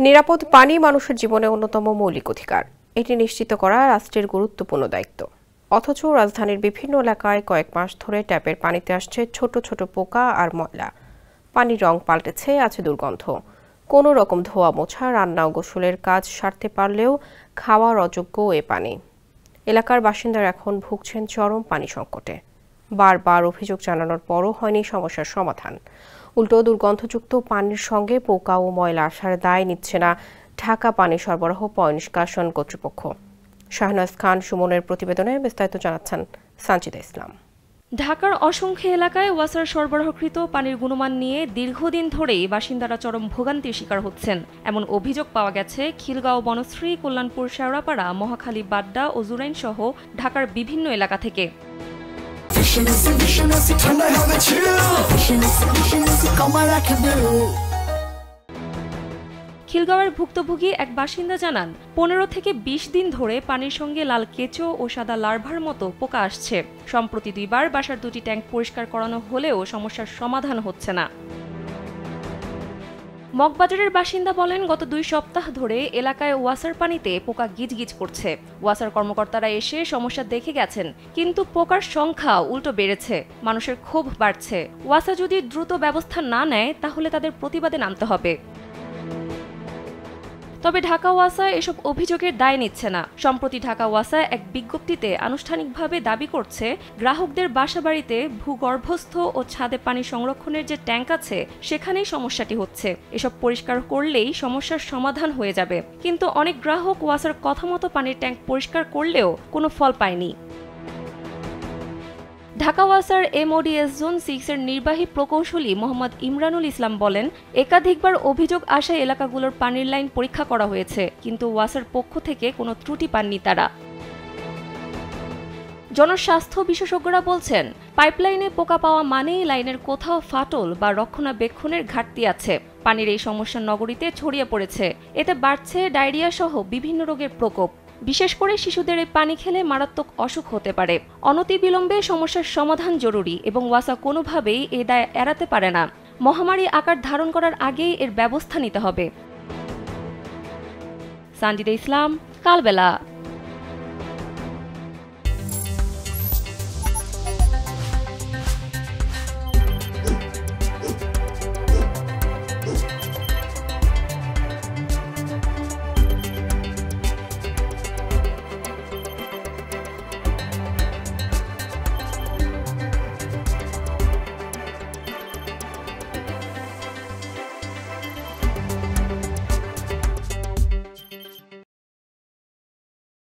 নিরাপদ পানি মানুষের জীবনে অন্যতম মৌলিক অধিকার। এটি নিশ্চিত করা রাষ্ট্রের গুরুত্বপূর্ণ দায়িত্ব। অথচ রাজধানীর বিভিন্ন এলাকায় কয়েক মাস ধরে ট্যাপের পানিতে আসছে ছোট ছোট পোকা আর ময়লা। পানির রং পাল্টেছে, আছে দুর্গন্ধ। কোনো রকম ধোয়া মোছা, রান্না ও গোসলের কাজ সারতে পারলেও খাওয়ার অযোগ্য এ পানি। এলাকার বাসিন্দারা এখন ভুগছেন চরম পানি সংকটে। বারবার অভিযোগ জানানোর পরও হয়নি সমস্যার সমাধান। উল্টো দুর্গন্ধযুক্ত পানির সঙ্গে পোকা ও ময়লা আসার দায় নিচ্ছে না ঢাকা পানি সরবরাহ পয়ঃনিষ্কাশন কর্তৃপক্ষ। শাহনাজ খান সুমনের প্রতিবেদনে বিস্তারিত জানাচ্ছেন সানজিদা ইসলাম। ঢাকার অসংখ্য এলাকায় ওয়াসার সরবরাহকৃত পানির গুণমান নিয়ে দীর্ঘদিন ধরেই বাসিন্দারা চরম ভোগান্তির শিকার হচ্ছেন। এমন অভিযোগ পাওয়া গেছে খিলগাঁও, বনশ্রী, কল্যাণপুর, শেওড়াপাড়া, মহাখালী, বাড্ডা ও জুরাইন সহ ঢাকার বিভিন্ন এলাকা থেকে। খিলগাঁওয়ের ভুক্তভোগী এক বাসিন্দা জানান, 15 থেকে 20 দিন ধরে পানির সঙ্গে লাল কেঁচো ও সাদা লার্ভার মতো পোকা আসছে। সম্প্রতি 2 বার বাসার 2টি ট্যাঙ্ক পরিষ্কার করানো হলেও সমস্যার সমাধান হচ্ছে না। মগবাজারের বাসিন্দা বলেন, গত 2 সপ্তাহ ধরে এলাকায় ওয়াসার পানিতে পোকা গিজগিজ করছে। ওয়াসার কর্মকর্তারা এসে সমস্যা দেখে গেছেন, কিন্তু পোকার সংখ্যা উল্টো বেড়েছে। মানুষের ক্ষোভ বাড়ছে। ওয়াসা যদি দ্রুত ব্যবস্থা না নেয় তাহলে তাদের প্রতিবাদে নামতে হবে। তবে ঢাকা ওয়াসা এসব অভিযোগের দায় নিচ্ছে না। সম্প্রতি ঢাকা ওয়াসা এক বিজ্ঞপ্তিতে আনুষ্ঠানিকভাবে দাবি করছে, গ্রাহকদের বাসাবাড়িতে ভূগর্ভস্থ ও ছাদে পানি সংরক্ষণের যে ট্যাঙ্ক আছে সেখানেই সমস্যাটি হচ্ছে। এসব পরিষ্কার করলেই সমস্যার সমাধান হয়ে যাবে। কিন্তু অনেক গ্রাহক ওয়াসার কথা মতো পানির ট্যাঙ্ক পরিষ্কার করলেও কোনো ফল পায়নি। ঢাকা ওয়াসার MODS জোন 6 এর নির্বাহী প্রকৌশলী মোহাম্মদ ইমরানুল ইসলাম বলেন, একাধিকবার অভিযোগ আসে এলাকাগুলোর পানির লাইন পরীক্ষা করা হয়েছে, কিন্তু ওয়াসার পক্ষ থেকে কোনো ত্রুটি পাননি তারা। জনস্বাস্থ্য বিশেষজ্ঞরা বলছেন, পাইপলাইনে পোকা পাওয়া মানেই লাইনের কোথাও ফাটল বা রক্ষণাবেক্ষণের ঘাটতি আছে। পানির এই সমস্যা নগরীতে ছড়িয়ে পড়েছে। এতে বাড়ছে ডায়রিয়া সহ বিভিন্ন রোগের প্রকোপ। বিশেষ করে শিশুদের এই পানি খেলে মারাত্মক অসুখ হতে পারে। অনতিবিলম্বে সমস্যার সমাধান জরুরি এবং ওয়াসা কোনোভাবেই এ দায় এড়াতে পারে না। মহামারী আকার ধারণ করার আগেই এর ব্যবস্থা নিতে হবে। সানজিদা ইসলাম, কালবেলা।